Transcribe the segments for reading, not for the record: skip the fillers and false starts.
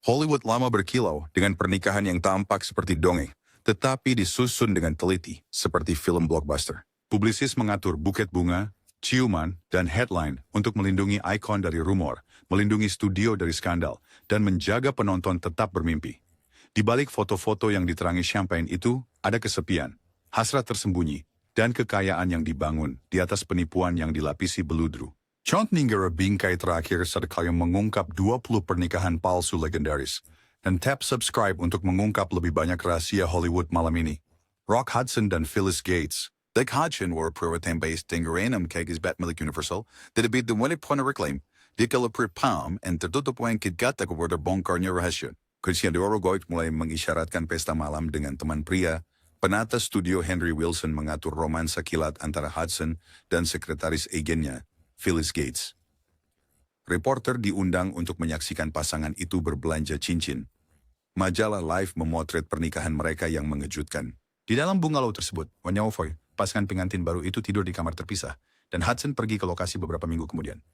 Hollywood lama berkilau dengan pernikahan yang tampak seperti dongeng, tetapi disusun dengan teliti seperti film blockbuster. Publisis mengatur buket bunga, ciuman, dan headline untuk melindungi ikon dari rumor, melindungi studio dari skandal, dan menjaga penonton tetap bermimpi. Di balik foto-foto yang diterangi champagne itu, ada kesepian, hasrat tersembunyi, dan kekayaan yang dibangun di atas penipuan yang dilapisi beludru. Contohnya bingkai terakhir saat kalian mengungkap 20 pernikahan palsu legendaris. Dan tap subscribe untuk mengungkap lebih banyak rahasia Hollywood malam ini. Rock Hudson dan Phyllis Gates. Dick Hudson were protein-based tingeranum kagisbat milik Universal, tidak wanit po na reclaim, di kalapir pam, and tertutup po ang kidgat ako border bongkar niya rahasyon. Cristiano Goit mulai mengisyaratkan pesta malam dengan teman pria, penata studio Henry Wilson mengatur romansa kilat antara Hudson dan sekretaris agennya, Phyllis Gates. Reporter diundang untuk menyaksikan pasangan itu berbelanja cincin. Majalah Life memotret pernikahan mereka yang mengejutkan. Di dalam bungalow tersebut, Wanyaofoy, pasangan pengantin baru itu tidur di kamar terpisah, dan Hudson pergi ke lokasi beberapa minggu kemudian.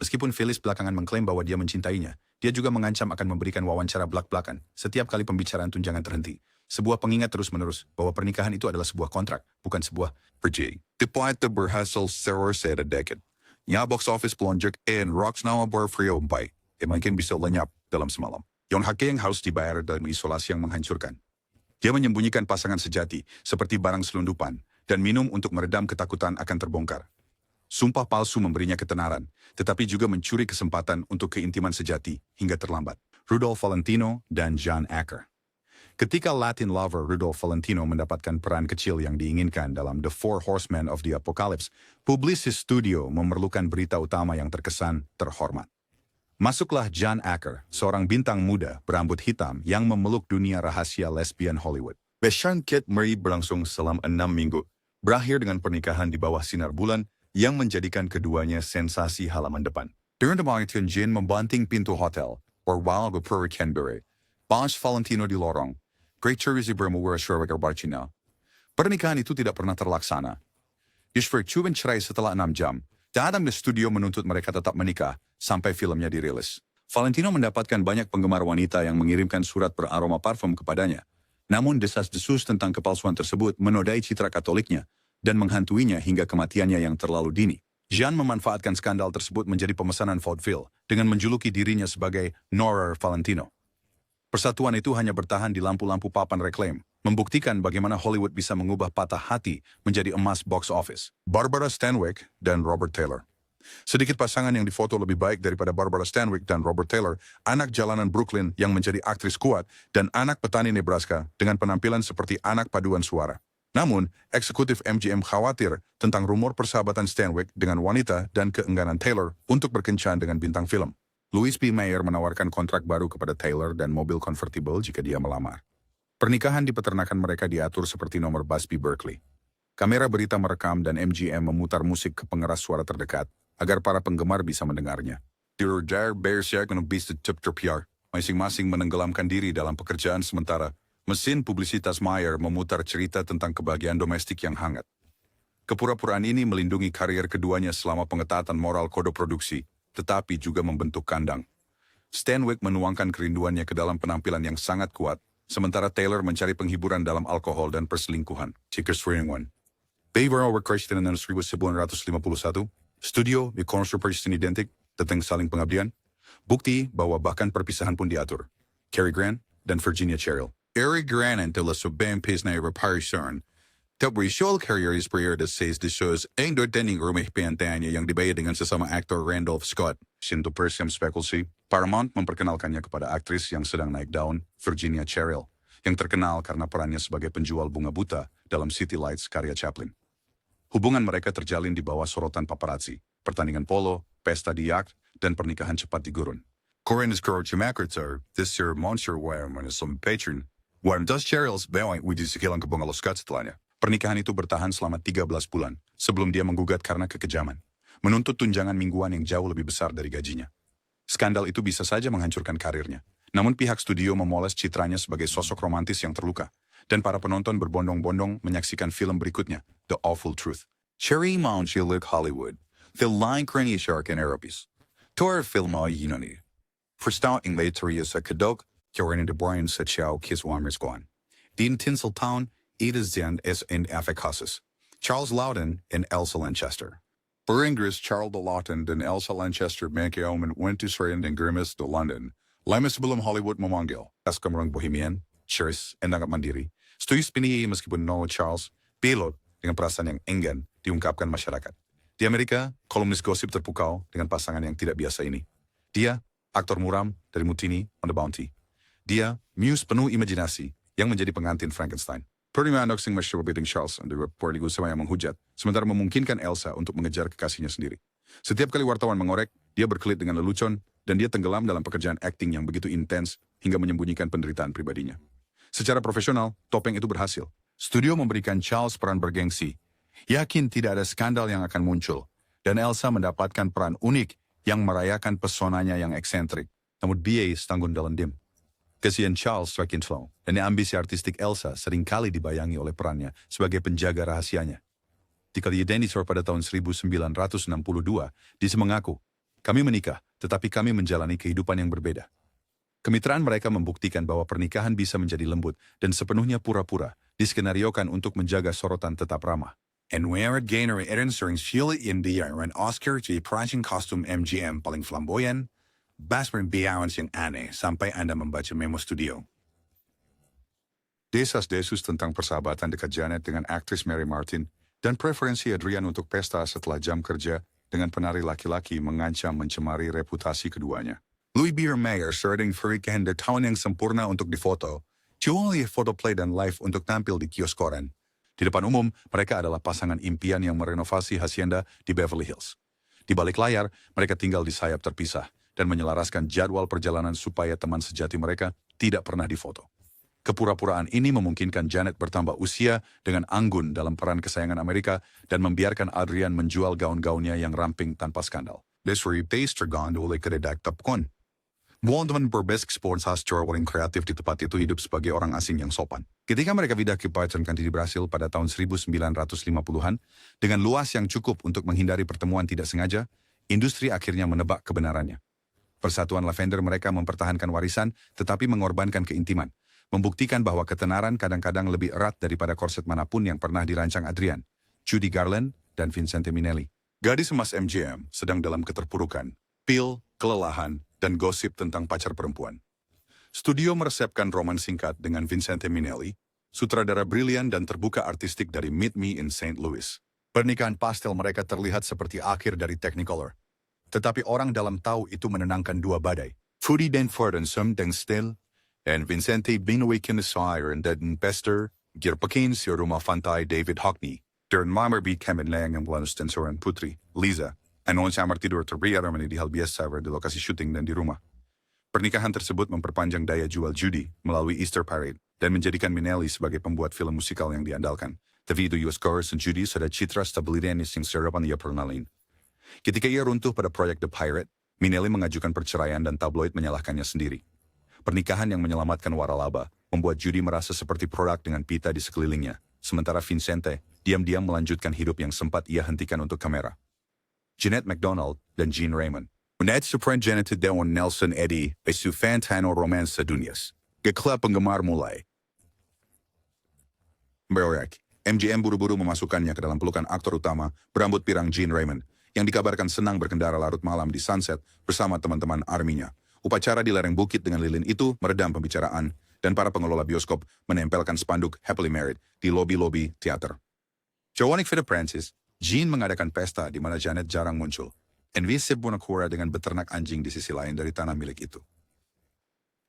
Meskipun Phyllis belakangan mengklaim bahwa dia mencintainya, dia juga mengancam akan memberikan wawancara belak-belakan setiap kali pembicaraan tunjangan terhenti. Sebuah pengingat terus-menerus bahwa pernikahan itu adalah sebuah kontrak, bukan sebuah perjanjian. Despite the berhasil server set a decade, ya box office pelonjak and rocks now berfrio by, makin bisa lenyap dalam semalam. Yang hak yang harus dibayar dalam isolasi yang menghancurkan. Dia menyembunyikan pasangan sejati seperti barang selundupan dan minum untuk meredam ketakutan akan terbongkar. Sumpah palsu memberinya ketenaran, tetapi juga mencuri kesempatan untuk keintiman sejati hingga terlambat. Rudolph Valentino dan John Acker. Ketika Latin lover Rudolph Valentino mendapatkan peran kecil yang diinginkan dalam The Four Horsemen of the Apocalypse, publisis studio memerlukan berita utama yang terkesan terhormat. Masuklah John Acker, seorang bintang muda berambut hitam yang memeluk dunia rahasia lesbian Hollywood. Besan Kate Murray berlangsung selama 6 minggu, berakhir dengan pernikahan di bawah sinar bulan yang menjadikan keduanya sensasi halaman depan. Dengan demikian Jane membanting pintu hotel, Orwell Gopur Canberra, Boss Valentino di lorong, Great Tourism bermula Sherwick Barcina. Pernikahan itu tidak pernah terlaksana. Yusuf Cuban cerai setelah 6 jam. Datang di studio menuntut mereka tetap menikah sampai filmnya dirilis. Valentino mendapatkan banyak penggemar wanita yang mengirimkan surat beraroma parfum kepadanya. Namun desas-desus tentang kepalsuan tersebut menodai citra Katoliknya dan menghantuinya hingga kematiannya yang terlalu dini. Jean memanfaatkan skandal tersebut menjadi pemesanan vaudeville dengan menjuluki dirinya sebagai Nora Valentino. Persatuan itu hanya bertahan di lampu-lampu papan reklaim, membuktikan bagaimana Hollywood bisa mengubah patah hati menjadi emas box office. Barbara Stanwyck dan Robert Taylor. Sedikit pasangan yang difoto lebih baik daripada Barbara Stanwyck dan Robert Taylor, anak jalanan Brooklyn yang menjadi aktris kuat, dan anak petani Nebraska dengan penampilan seperti anak paduan suara. Namun, eksekutif MGM khawatir tentang rumor persahabatan Stanwyck dengan wanita dan keengganan Taylor untuk berkencan dengan bintang film. Louis B. Mayer menawarkan kontrak baru kepada Taylor dan mobil convertible jika dia melamar. Pernikahan di peternakan mereka diatur seperti nomor Busby Berkeley. Kamera berita merekam dan MGM memutar musik ke pengeras suara terdekat agar para penggemar bisa mendengarnya. Masing-masing menenggelamkan diri dalam pekerjaan sementara. Mesin publisitas Mayer memutar cerita tentang kebahagiaan domestik yang hangat. Kepura-puraan ini melindungi karier keduanya selama pengetatan moral kode produksi, tetapi juga membentuk kandang. Stanwyck menuangkan kerinduannya ke dalam penampilan yang sangat kuat, sementara Taylor mencari penghiburan dalam alkohol dan perselingkuhan. Checkers for one. Baver over Christian dan 1951, studio di konstruksi identik tentang saling pengabdian, bukti bahwa bahkan perpisahan pun diatur. Cary Grant dan Virginia Cheryl. Eric Grant and Taylor Subban Pisnay Reparation. Tapi Shoal Carrier is prayer that says the shows ang doordaning rumah piantanya yang dibayar dengan sesama aktor Randolph Scott. Sinto Persiam Speculty, Paramount memperkenalkannya kepada aktris yang sedang naik daun, Virginia Cheryl, yang terkenal karena perannya sebagai penjual bunga buta dalam City Lights karya Chaplin. Hubungan mereka terjalin di bawah sorotan paparazzi, pertandingan polo, pesta di yacht, dan pernikahan cepat di gurun. Corinne is Coach Macarthur, this year Monster Wearman is some patron. Warren does Cheryl's bawang with sekilang kebungalos Scott setelahnya. Pernikahan itu bertahan selama 13 bulan sebelum dia menggugat karena kekejaman, menuntut tunjangan mingguan yang jauh lebih besar dari gajinya. Skandal itu bisa saja menghancurkan karirnya, namun pihak studio memoles citranya sebagai sosok romantis yang terluka, dan para penonton berbondong-bondong menyaksikan film berikutnya, The Awful Truth. Cherry Mount Look Hollywood, The Line Crane Shark and Aerobis. Tor film yunani. Första ingled sa kadok, Kevin De Bruyne sa Chow Kiswamer's Guan. Dean Tinseltown, Ida Zen S. in Afikasis. Charles Loudon and Elsa Lanchester. Per Inggris, Charles de Lawton dan Elsa Lanchester Mankeomen went to Surrey and Grimace to London. Lama sebelum Hollywood memanggil, as kemerang Bohemian, Cheers, and Nanggap Mandiri. Setuju pinili meskipun Noah Charles, pilot dengan perasaan yang enggan diungkapkan masyarakat. Di Amerika, kolumnis gosip terpukau dengan pasangan yang tidak biasa ini. Dia, aktor muram dari Mutiny on the Bounty. Dia, muse penuh imajinasi yang menjadi pengantin Frankenstein. Pernah anak sing masyarakat beating Charles and the reporting sama yang menghujat, sementara memungkinkan Elsa untuk mengejar kekasihnya sendiri. Setiap kali wartawan mengorek, dia berkelit dengan lelucon, dan dia tenggelam dalam pekerjaan akting yang begitu intens hingga menyembunyikan penderitaan pribadinya. Secara profesional, topeng itu berhasil. Studio memberikan Charles peran bergengsi. Yakin tidak ada skandal yang akan muncul, dan Elsa mendapatkan peran unik yang merayakan pesonanya yang eksentrik, namun biaya setanggun dalam dim. Kesian Charles semakin slow, dan ambisi artistik Elsa seringkali dibayangi oleh perannya sebagai penjaga rahasianya. Di kali Dennisor pada tahun 1962, dia mengaku, "Kami menikah, tetapi kami menjalani kehidupan yang berbeda." Kemitraan mereka membuktikan bahwa pernikahan bisa menjadi lembut dan sepenuhnya pura-pura, diskenariokan untuk menjaga sorotan tetap ramah. And where gainer Eren sering Sheila India and Oscar di pricing kostum MGM paling flamboyan, Basper Biawans yang aneh sampai Anda membaca memo studio. Desas-desus tentang persahabatan dekat Janet dengan aktris Mary Martin dan preferensi Adrian untuk pesta setelah jam kerja dengan penari laki-laki mengancam mencemari reputasi keduanya. Louis Beer Mayer sering pernikahan dari tahun yang sempurna untuk difoto, jual foto play dan live untuk tampil di kios koran. Di depan umum, mereka adalah pasangan impian yang merenovasi hacienda di Beverly Hills. Di balik layar, mereka tinggal di sayap terpisah dan menyelaraskan jadwal perjalanan supaya teman sejati mereka tidak pernah difoto. Kepura-puraan ini memungkinkan Janet bertambah usia dengan anggun dalam peran kesayangan Amerika dan membiarkan Adrian menjual gaun-gaunnya yang ramping tanpa skandal. Desiree Pace tergandul oleh kededak tapkon. Teman berbesk sports hastur paling kreatif di tempat itu hidup sebagai orang asing yang sopan. Ketika mereka pindah ke Python Country di Brasil pada tahun 1950-an, dengan luas yang cukup untuk menghindari pertemuan tidak sengaja, industri akhirnya menebak kebenarannya. Persatuan Lavender mereka mempertahankan warisan, tetapi mengorbankan keintiman, membuktikan bahwa ketenaran kadang-kadang lebih erat daripada korset manapun yang pernah dirancang Adrian, Judy Garland, dan Vincente Minnelli. Gadis emas MGM sedang dalam keterpurukan, pil, kelelahan, dan gosip tentang pacar perempuan. Studio meresepkan roman singkat dengan Vincente Minnelli, sutradara brilian dan terbuka artistik dari Meet Me in St. Louis. Pernikahan pastel mereka terlihat seperti akhir dari Technicolor. Tetapi orang dalam tahu itu menenangkan dua badai. Foodie Denford and Sum Deng Still, and Vincente Binowakin Sire and Dead Pester, Girpakin si Rumah Fantai David Hockney, Dern Mamer B. Kemenlang ang Buenos Tensoran Putri, Liza, anon sa martidur terbiar di Halbias Saver di lokasi syuting dan di rumah. Pernikahan tersebut memperpanjang daya jual Judy melalui Easter Parade dan menjadikan Minnelli sebagai pembuat film musikal yang diandalkan. Devido US Chorus and Judy sudah citra stabilitas yang serapan ia pernah lain. Ketika ia runtuh pada proyek The Pirate, Minnelli mengajukan perceraian dan tabloid menyalahkannya sendiri. Pernikahan yang menyelamatkan waralaba membuat Judy merasa seperti produk dengan pita di sekelilingnya, sementara Vincente diam-diam melanjutkan hidup yang sempat ia hentikan untuk kamera. Jeanette MacDonald dan Gene Raymond. Menit Supreme Janet Dewan Nelson Eddy ay Fantano Romance sa Dunyas. Gekla penggemar mulai. Berek, MGM buru-buru memasukkannya ke dalam pelukan aktor utama berambut pirang Gene Raymond, yang dikabarkan senang berkendara larut malam di Sunset bersama teman-teman arminya. Upacara di lereng bukit dengan lilin itu meredam pembicaraan, dan para pengelola bioskop menempelkan spanduk Happily Married di lobi-lobi teater. Jowanik Philip Francis, Gene mengadakan pesta di mana Janet jarang muncul. Envy Bonacura dengan beternak anjing di sisi lain dari tanah milik itu.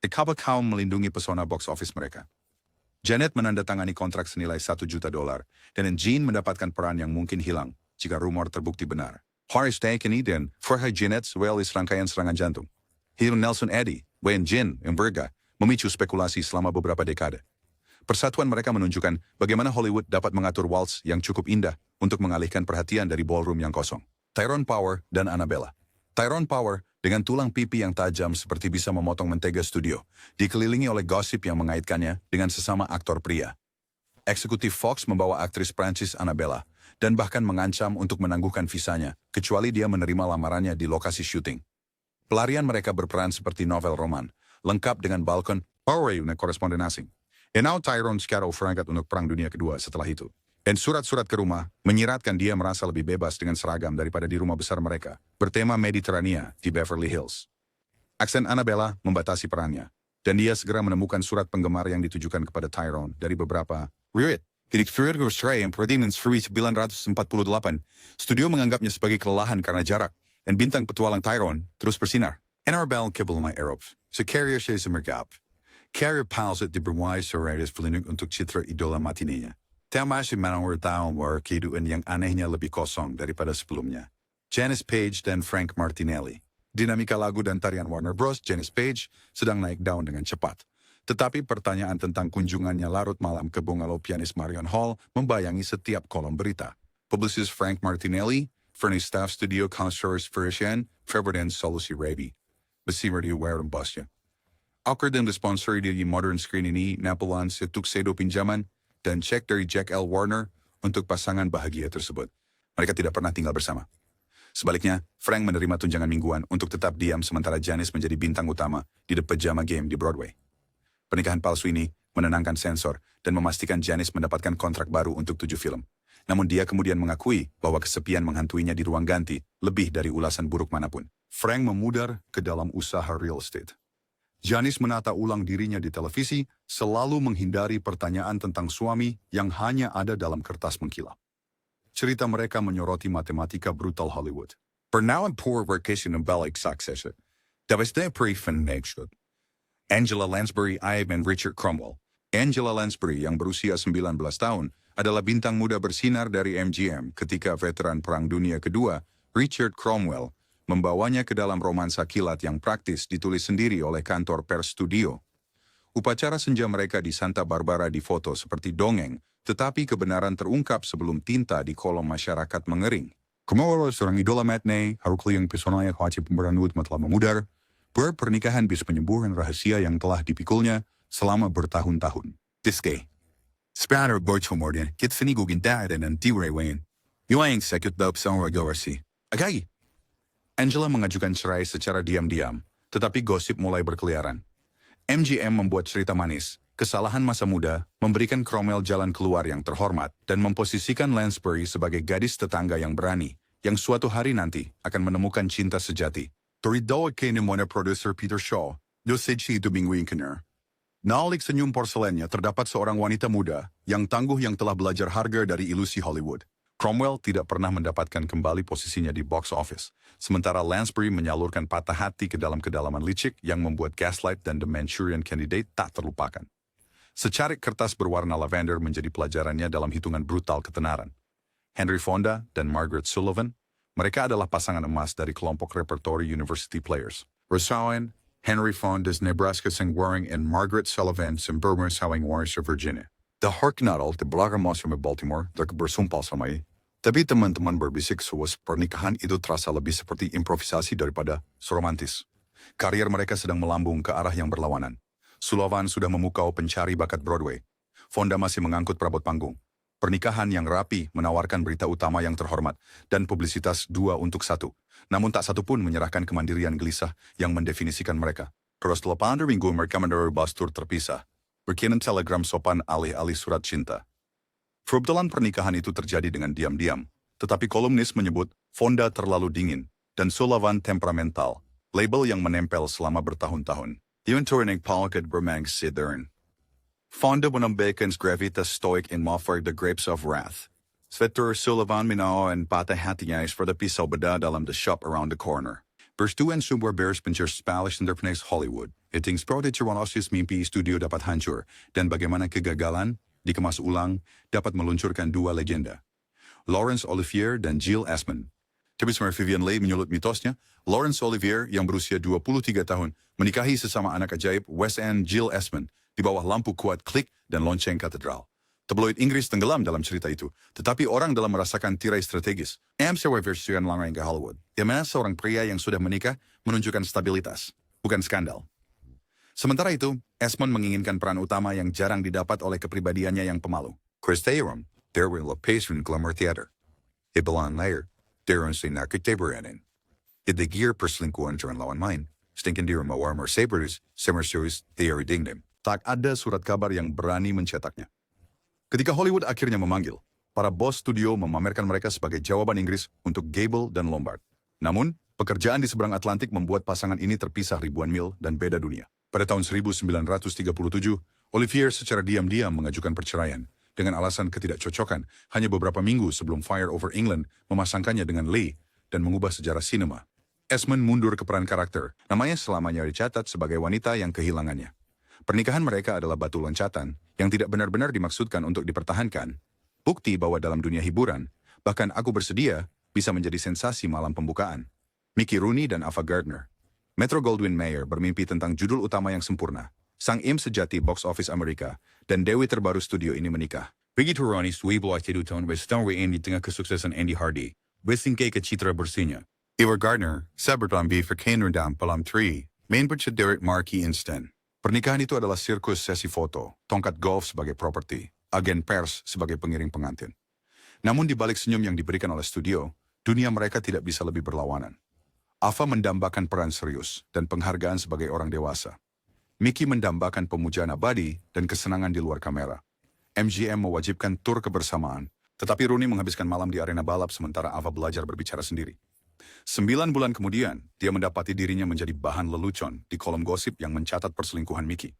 Ekaba kaum melindungi pesona box office mereka. Janet menandatangani kontrak senilai $1 juta, dan Gene mendapatkan peran yang mungkin hilang jika rumor terbukti benar. Horace Dankeny dan Jorge Janet Wellis rangkaian serangan jantung. Hero Nelson Eddy, Wayne Gene, yang Berga memicu spekulasi selama beberapa dekade. Persatuan mereka menunjukkan bagaimana Hollywood dapat mengatur waltz yang cukup indah untuk mengalihkan perhatian dari ballroom yang kosong. Tyrone Power dan Annabella. Tyrone Power, dengan tulang pipi yang tajam seperti bisa memotong mentega studio, dikelilingi oleh gosip yang mengaitkannya dengan sesama aktor pria. Eksekutif Fox membawa aktris Prancis Annabella, dan bahkan mengancam untuk menangguhkan visanya, kecuali dia menerima lamarannya di lokasi syuting. Pelarian mereka berperan seperti novel roman, lengkap dengan balkon Power na koresponden asing. And now Tyrone Scotto berangkat untuk Perang Dunia Kedua setelah itu. Dan surat-surat ke rumah menyiratkan dia merasa lebih bebas dengan seragam daripada di rumah besar mereka, bertema Mediterania di Beverly Hills. Aksen Annabella membatasi perannya, dan dia segera menemukan surat penggemar yang ditujukan kepada Tyrone dari beberapa Riot. Di Februari yang Ferdinand 1948, studio menganggapnya sebagai kelelahan karena jarak, dan bintang petualang Tyrone terus bersinar. Annabelle kibul my Arabs, carrier siya semergap. Carrier piles at diberwai soraides verlindung untuk citra idola matinenya. Tama si manawar taong war kehidupan yang anehnya lebih kosong daripada sebelumnya. Janice Page dan Frank Martinelli. Dinamika lagu dan tarian Warner Bros. Janice Page sedang naik daun dengan cepat. Tetapi pertanyaan tentang kunjungannya larut malam ke bungalow pianis Marion Hall membayangi setiap kolom berita. Publicist Frank Martinelli, furnished staff studio connoisseurs Ferrician, Februari Solusi Rabi. Besimmer di Warren Busnya. Awkward dan disponsori dari modern screen ini, Napoleon si Tuxedo pinjaman, dan cek dari Jack L. Warner untuk pasangan bahagia tersebut. Mereka tidak pernah tinggal bersama. Sebaliknya, Frank menerima tunjangan mingguan untuk tetap diam sementara Janice menjadi bintang utama di The Pajama Game di Broadway. Pernikahan palsu ini menenangkan sensor dan memastikan Janice mendapatkan kontrak baru untuk 7 film. Namun dia kemudian mengakui bahwa kesepian menghantuinya di ruang ganti lebih dari ulasan buruk manapun. Frank memudar ke dalam usaha real estate. Janice menata ulang dirinya di televisi, selalu menghindari pertanyaan tentang suami yang hanya ada dalam kertas mengkilap. Cerita mereka menyoroti matematika brutal Hollywood. Pernah poor vacation ng balik success. Tapos na pre-fin next. Angela Lansbury and Richard Cromwell. Angela Lansbury yang berusia 19 tahun adalah bintang muda bersinar dari MGM ketika veteran Perang Dunia Kedua, Richard Cromwell, membawanya ke dalam romansa kilat yang praktis ditulis sendiri oleh kantor pers studio. Upacara senja mereka di Santa Barbara difoto seperti dongeng, tetapi kebenaran terungkap sebelum tinta di kolom masyarakat mengering. Cromwell seorang idola matinee, harukli yang pesonanya khawatir pemberanut telah memudar, pernikahan bisa menyembuhkan rahasia yang telah dipikulnya selama bertahun-tahun. Diske. Spanner Borchomordian, kit finigugin dan anti-rewain. Yung sakit daw sa orgawarsi. Agay! Angela mengajukan cerai secara diam-diam, tetapi gosip mulai berkeliaran. MGM membuat cerita manis, kesalahan masa muda, memberikan Cromwell jalan keluar yang terhormat, dan memposisikan Lansbury sebagai gadis tetangga yang berani, yang suatu hari nanti akan menemukan cinta sejati. Teridawa kay ni Mona producer Peter Shaw, dosage si Dumingwing Kenner. Naalik senyum porselennya terdapat seorang wanita muda, yang tangguh yang telah belajar harga dari ilusi Hollywood. Cromwell tidak pernah mendapatkan kembali posisinya di box office, sementara Lansbury menyalurkan patah hati ke dalam kedalaman licik yang membuat Gaslight dan The Manchurian Candidate tak terlupakan. Secarik kertas berwarna lavender menjadi pelajarannya dalam hitungan brutal ketenaran. Henry Fonda dan Margaret Sullivan, mereka adalah pasangan emas dari kelompok repertory University Players. Rosawen, Henry Fonda's Nebraska Sing Waring and Margaret Sullivan sa Burma Sawing Waring sa Virginia. The Harknadal, the Blaga Moss from Baltimore, the bersumpal sa may. Tapi teman-teman berbisik suas pernikahan itu terasa lebih seperti improvisasi daripada romantis. Karier mereka sedang melambung ke arah yang berlawanan. Sullivan sudah memukau pencari bakat Broadway. Fonda masih mengangkut perabot panggung. Pernikahan yang rapi menawarkan berita utama yang terhormat dan publisitas 2 untuk 1. Namun tak satu pun menyerahkan kemandirian gelisah yang mendefinisikan mereka. Terus 8 minggu mereka menerima bastur terpisah. Berkirim telegram sopan alih-alih surat cinta. Kebetulan pernikahan itu terjadi dengan diam-diam, tetapi kolumnis menyebut Fonda terlalu dingin dan Sullivan temperamental, label yang menempel selama bertahun-tahun. Yung turning palakad bermang sidern. Fonda menambahkan gravitas stoic in Mofford The Grapes of Wrath. Svetur Sullivan minao and patah hatinya for the pisau beda dalam The Shop Around the Corner. Berstuan sumber bears pencer Spanish Entrepreneurs Hollywood. Iting sprouted Chironosis mimpi studio dapat hancur, dan bagaimana kegagalan dikemas ulang, dapat meluncurkan 2 legenda. Laurence Olivier dan Jill Esmond. Tapi sebenarnya Vivian Leigh menyulut mitosnya, Laurence Olivier yang berusia 23 tahun menikahi sesama anak ajaib West End Jill Esmond di bawah lampu kuat klik dan lonceng katedral. Tabloid Inggris tenggelam dalam cerita itu, tetapi orang dalam merasakan tirai strategis. Sewa versian langgang ke Hollywood. Di mana seorang pria yang sudah menikah menunjukkan stabilitas, bukan skandal. Sementara itu, Esmond menginginkan peran utama yang jarang didapat oleh kepribadiannya yang pemalu. Chris Theron, there will a pace in glamour theater. Ibalan layer, Theron say nakiteberanin. The gear perselingkuhan during lawan main, stinking dear mawar sabers, summer series, theory dingdom. Tak ada surat kabar yang berani mencetaknya. Ketika Hollywood akhirnya memanggil, para bos studio memamerkan mereka sebagai jawaban Inggris untuk Gable dan Lombard. Namun, pekerjaan di seberang Atlantik membuat pasangan ini terpisah ribuan mil dan beda dunia. Pada tahun 1937, Olivier secara diam-diam mengajukan perceraian dengan alasan ketidakcocokan hanya beberapa minggu sebelum Fire Over England memasangkannya dengan Leigh dan mengubah sejarah sinema. Esmond mundur ke peran karakter, namanya selamanya dicatat sebagai wanita yang kehilangannya. Pernikahan mereka adalah batu loncatan yang tidak benar-benar dimaksudkan untuk dipertahankan. Bukti bahwa dalam dunia hiburan, bahkan Aku Bersedia bisa menjadi sensasi malam pembukaan. Mickey Rooney dan Ava Gardner. Metro-Goldwyn-Mayer bermimpi tentang judul utama yang sempurna, sang im sejati box office Amerika, dan dewi terbaru studio ini menikah. Begitu Ronnie Sweebo Acheduton bersetengah di tengah kesuksesan Andy Hardy, bersingkai ke citra bersihnya. Eva Gardner, sabertambi verkeen rendam pelam 3, main bercederit Marquis Instant. Pernikahan itu adalah sirkus sesi foto, tongkat golf sebagai properti, agen pers sebagai pengiring pengantin. Namun di balik senyum yang diberikan oleh studio, dunia mereka tidak bisa lebih berlawanan. Ava mendambakan peran serius dan penghargaan sebagai orang dewasa. Mickey mendambakan pemujaan abadi dan kesenangan di luar kamera. MGM mewajibkan tur kebersamaan, tetapi Rooney menghabiskan malam di arena balap sementara Ava belajar berbicara sendiri. 9 bulan kemudian, dia mendapati dirinya menjadi bahan lelucon di kolom gosip yang mencatat perselingkuhan Mickey.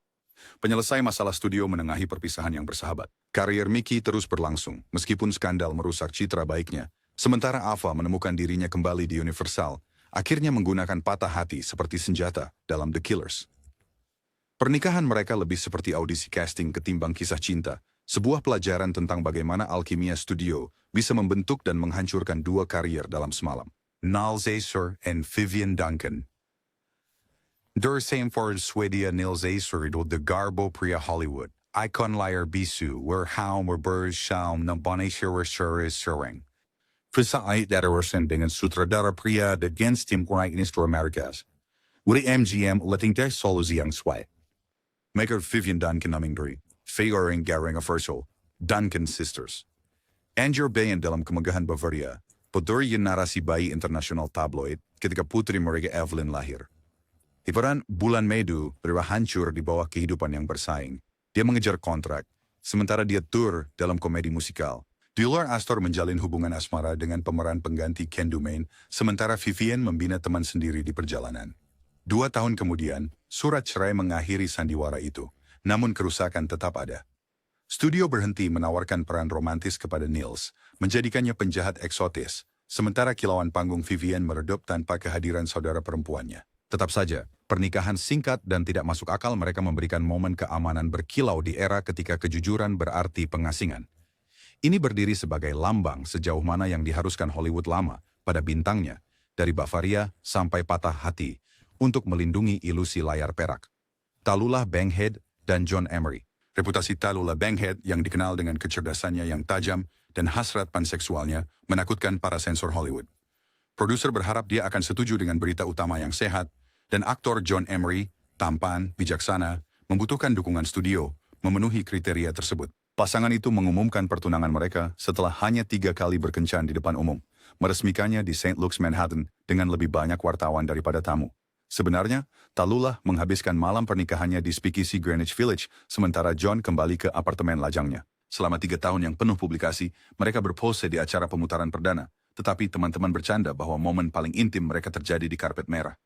Penyelesai masalah studio menengahi perpisahan yang bersahabat. Karier Mickey terus berlangsung, meskipun skandal merusak citra baiknya. Sementara Ava menemukan dirinya kembali di Universal, akhirnya menggunakan patah hati seperti senjata dalam The Killers. Pernikahan mereka lebih seperti audisi casting ketimbang kisah cinta, sebuah pelajaran tentang bagaimana alkimia studio bisa membentuk dan menghancurkan dua karier dalam semalam. Nils Acer and Vivian Duncan. Der same for Swedia Nils Acer do the Garbo Pria Hollywood. Icon liar bisu, where how were birds shaum na bonisher is showing. Versailles darawasan dengan sutradara pria against tim kunaik Inistro Amerikas. Wuri MGM letting their solusi yang sway. Maker Vivian Duncan naming diri, favoring garing official, Duncan sisters. Andrew Bayan dalam kemegahan Bavaria, podori yung narasi bayi international tabloid ketika putri mereka Evelyn lahir. Hiburan bulan Mei hancur di bawah kehidupan yang bersaing. Dia mengejar kontrak, sementara dia tur dalam komedi musikal. Di luar Astor menjalin hubungan asmara dengan pemeran pengganti Ken Dumaine, sementara Vivian membina teman sendiri di perjalanan. 2 tahun kemudian, surat cerai mengakhiri sandiwara itu, namun kerusakan tetap ada. Studio berhenti menawarkan peran romantis kepada Nils, menjadikannya penjahat eksotis, sementara kilauan panggung Vivian meredup tanpa kehadiran saudara perempuannya. Tetap saja, pernikahan singkat dan tidak masuk akal mereka memberikan momen keamanan berkilau di era ketika kejujuran berarti pengasingan. Ini berdiri sebagai lambang sejauh mana yang diharuskan Hollywood lama pada bintangnya, dari Bavaria sampai patah hati, untuk melindungi ilusi layar perak. Tallulah Bankhead dan John Emery. Reputasi Tallulah Bankhead yang dikenal dengan kecerdasannya yang tajam dan hasrat panseksualnya menakutkan para sensor Hollywood. Produser berharap dia akan setuju dengan berita utama yang sehat, dan aktor John Emery, tampan, bijaksana, membutuhkan dukungan studio, memenuhi kriteria tersebut. Pasangan itu mengumumkan pertunangan mereka setelah hanya 3 kali berkencan di depan umum, meresmikannya di St. Luke's, Manhattan, dengan lebih banyak wartawan daripada tamu. Sebenarnya, Tallulah menghabiskan malam pernikahannya di Speakeasy Greenwich Village, sementara John kembali ke apartemen lajangnya. Selama 3 tahun yang penuh publikasi, mereka berpose di acara pemutaran perdana, tetapi teman-teman bercanda bahwa momen paling intim mereka terjadi di karpet merah.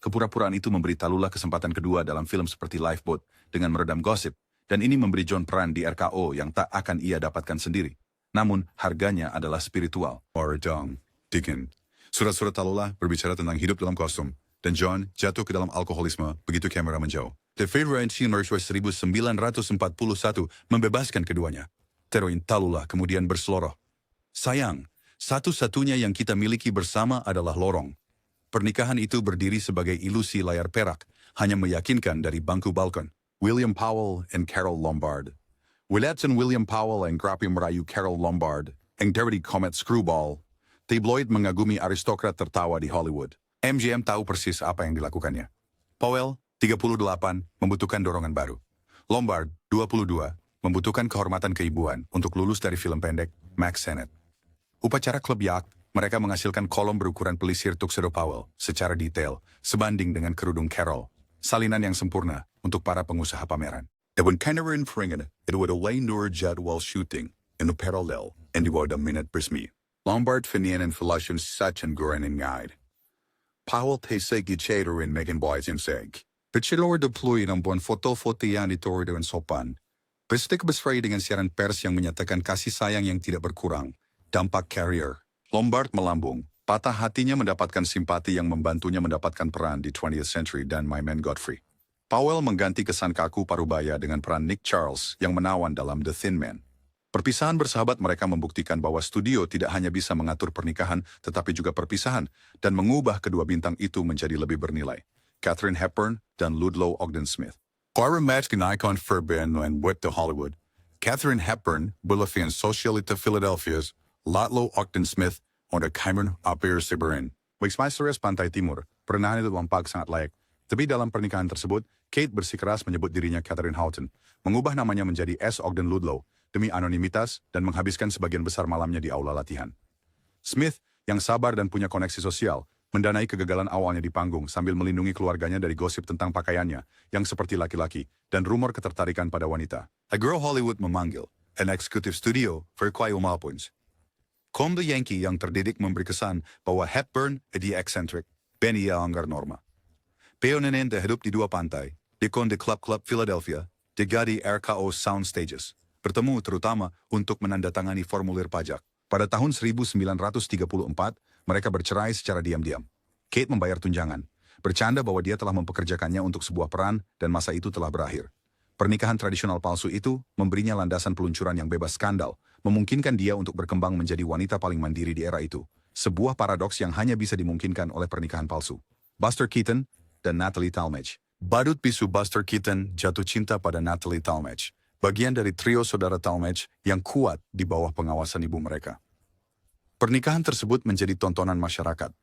Kepura-puraan itu memberi Tallulah kesempatan kedua dalam film seperti Lifeboat dengan meredam gosip, dan ini memberi John peran di RKO yang tak akan ia dapatkan sendiri. Namun, harganya adalah spiritual. Oradong, Dickon. Surat-surat Tallulah berbicara tentang hidup dalam kostum, dan John jatuh ke dalam alkoholisme begitu kamera menjauh. The February 1941 membebaskan keduanya. Teroin Tallulah kemudian berseloroh. Sayang, satu-satunya yang kita miliki bersama adalah lorong. Pernikahan itu berdiri sebagai ilusi layar perak, hanya meyakinkan dari bangku balkon. William Powell and Carol Lombard. Wilatson William Powell ang grabe merayu Carol Lombard, ang Dirty Comet Screwball. Tabloid mengagumi aristokrat tertawa di Hollywood. MGM tahu persis apa yang dilakukannya. Powell, 38, membutuhkan dorongan baru. Lombard, 22, membutuhkan kehormatan keibuan untuk lulus dari film pendek Max Sennett. Upacara klub yacht, mereka menghasilkan kolom berukuran pelisir tuxedo Powell secara detail, sebanding dengan kerudung Carol. Salinan yang sempurna untuk para pengusaha pameran. Även kameran föringen itu ada lain nur jadwal shooting inu parallel and di bawah minute bersmi. Lombard finian inflation sachen gorenin guide. Powell teseg gicherin megan boys in seg. Pechilor deploy ng buwan foto-foto yan ito dengan sopan. Pestek besfray dengan siaran pers yang menyatakan kasih sayang yang tidak berkurang. Dampak carrier. Lombard melambung. Patah hatinya mendapatkan simpati yang membantunya mendapatkan peran di 20th Century dan My Man Godfrey. Powell mengganti kesan kaku parubaya dengan peran Nick Charles yang menawan dalam The Thin Man. Perpisahan bersahabat mereka membuktikan bahwa studio tidak hanya bisa mengatur pernikahan, tetapi juga perpisahan, dan mengubah kedua bintang itu menjadi lebih bernilai. Katharine Hepburn dan Ludlow Ogden Smith. Para matchkin icon Fairbairn and Wit to Hollywood. Katharine Hepburn, Bulafian Socialite Philadelphia's, Ludlow Ogden Smith, on the Cameron Appear Siberin. Wigsmeisteres Pantai Timur, pernah itu wampag sangat layak. Tapi dalam pernikahan tersebut, Kate bersikeras menyebut dirinya Catherine Houghton, mengubah namanya menjadi S. Ogden Ludlow, demi anonimitas dan menghabiskan sebagian besar malamnya di aula latihan. Smith, yang sabar dan punya koneksi sosial, mendanai kegagalan awalnya di panggung sambil melindungi keluarganya dari gosip tentang pakaiannya, yang seperti laki-laki, dan rumor ketertarikan pada wanita. A Girl Hollywood memanggil, an executive studio for Kwai Umalpuns. Kom the Yankee yang terdidik memberi kesan bahwa Hepburn edi eccentric, Benny anggar norma. Peonenen hidup di dua pantai, di klub-klub Philadelphia, di gadi RKO Sound Stages, bertemu terutama untuk menandatangani formulir pajak. Pada tahun 1934, mereka bercerai secara diam-diam. Kate membayar tunjangan, bercanda bahwa dia telah mempekerjakannya untuk sebuah peran dan masa itu telah berakhir. Pernikahan tradisional palsu itu memberinya landasan peluncuran yang bebas skandal, memungkinkan dia untuk berkembang menjadi wanita paling mandiri di era itu. Sebuah paradoks yang hanya bisa dimungkinkan oleh pernikahan palsu. Buster Keaton dan Natalie Talmadge. Badut bisu Buster Keaton jatuh cinta pada Natalie Talmadge, bagian dari trio saudara Talmadge yang kuat di bawah pengawasan ibu mereka. Pernikahan tersebut menjadi tontonan masyarakat.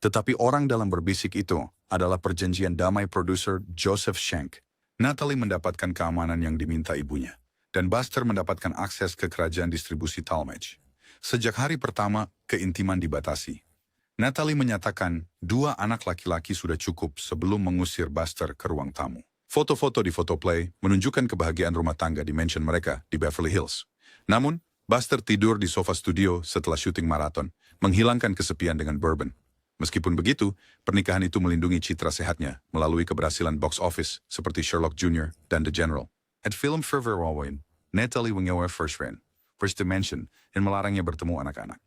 Tetapi orang dalam berbisik itu adalah perjanjian damai produser Joseph Schenck. Natalie mendapatkan keamanan yang diminta ibunya, dan Buster mendapatkan akses ke kerajaan distribusi Talmadge. Sejak hari pertama, keintiman dibatasi. Natalie menyatakan 2 anak laki-laki sudah cukup sebelum mengusir Buster ke ruang tamu. Foto-foto di Photoplay menunjukkan kebahagiaan rumah tangga di mansion mereka di Beverly Hills. Namun, Buster tidur di sofa studio setelah syuting maraton, menghilangkan kesepian dengan bourbon. Meskipun begitu, pernikahan itu melindungi citra sehatnya melalui keberhasilan box office seperti Sherlock Jr. dan The General. At film Fervor Wawin, Natalie menyewa First Dimension, dan melarangnya bertemu anak-anak.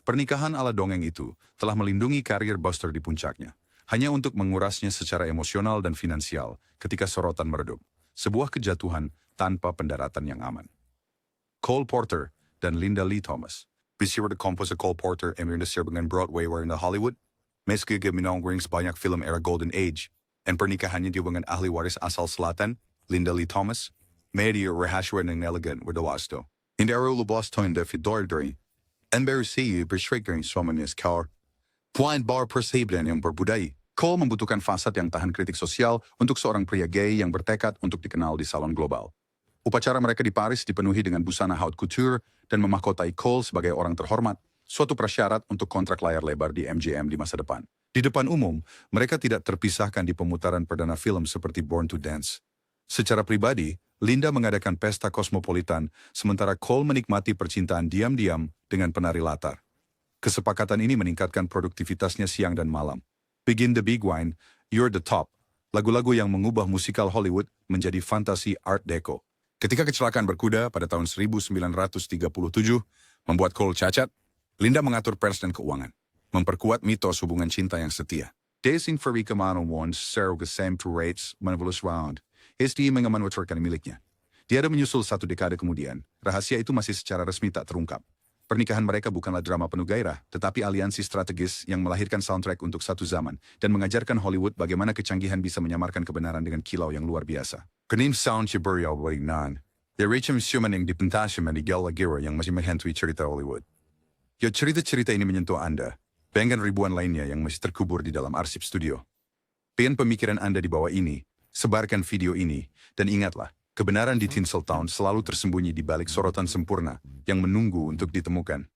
Pernikahan ala dongeng itu telah melindungi karir Buster di puncaknya, hanya untuk mengurasnya secara emosional dan finansial ketika sorotan meredup. Sebuah kejatuhan tanpa pendaratan yang aman. Cole Porter dan Linda Lee Thomas. Bisiwa de komposer Cole Porter emir na sirbangan Broadway war in Hollywood. Meski gaminong banyak film era Golden Age, and pernikahannya dengan ahli waris asal selatan, Linda Lee Thomas, media rahasya ng elegant wadawasto. Hindi araw lubos to hindi fidordri, and berisi bershrikering somanis kaur. Point bar persebran yang berbudaya. Cole membutuhkan fasad yang tahan kritik sosial untuk seorang pria gay yang bertekad untuk dikenal di salon global. Upacara mereka di Paris dipenuhi dengan busana haute couture dan memahkotai Cole sebagai orang terhormat, suatu prasyarat untuk kontrak layar lebar di MGM di masa depan. Di depan umum, mereka tidak terpisahkan di pemutaran perdana film seperti Born to Dance. Secara pribadi, Linda mengadakan pesta kosmopolitan, sementara Cole menikmati percintaan diam-diam dengan penari latar. Kesepakatan ini meningkatkan produktivitasnya siang dan malam. Begin the Big Wine, You're the Top, lagu-lagu yang mengubah musikal Hollywood menjadi fantasi Art Deco. Ketika kecelakaan berkuda pada tahun 1937 membuat Cole cacat, Linda mengatur pers dan keuangan, memperkuat mitos hubungan cinta yang setia. Desing Farika Mano won seru gesem to rates menevolus round, SD mengamanwaturkan miliknya. Tiada menyusul 1 dekade kemudian, rahasia itu masih secara resmi tak terungkap. Pernikahan mereka bukanlah drama penuh gairah, tetapi aliansi strategis yang melahirkan soundtrack untuk satu zaman dan mengajarkan Hollywood bagaimana kecanggihan bisa menyamarkan kebenaran dengan kilau yang luar biasa. Kenim sound Chiburia Wignan. Yarichem Suman yang dipentasya Miguel Aguirre yang masih menghantui cerita Hollywood. Ya cerita-cerita ini menyentuh Anda, bayangkan ribuan lainnya yang masih terkubur di dalam arsip studio. Pian pemikiran Anda di bawah ini, sebarkan video ini, dan ingatlah, kebenaran di Tinseltown selalu tersembunyi di balik sorotan sempurna yang menunggu untuk ditemukan.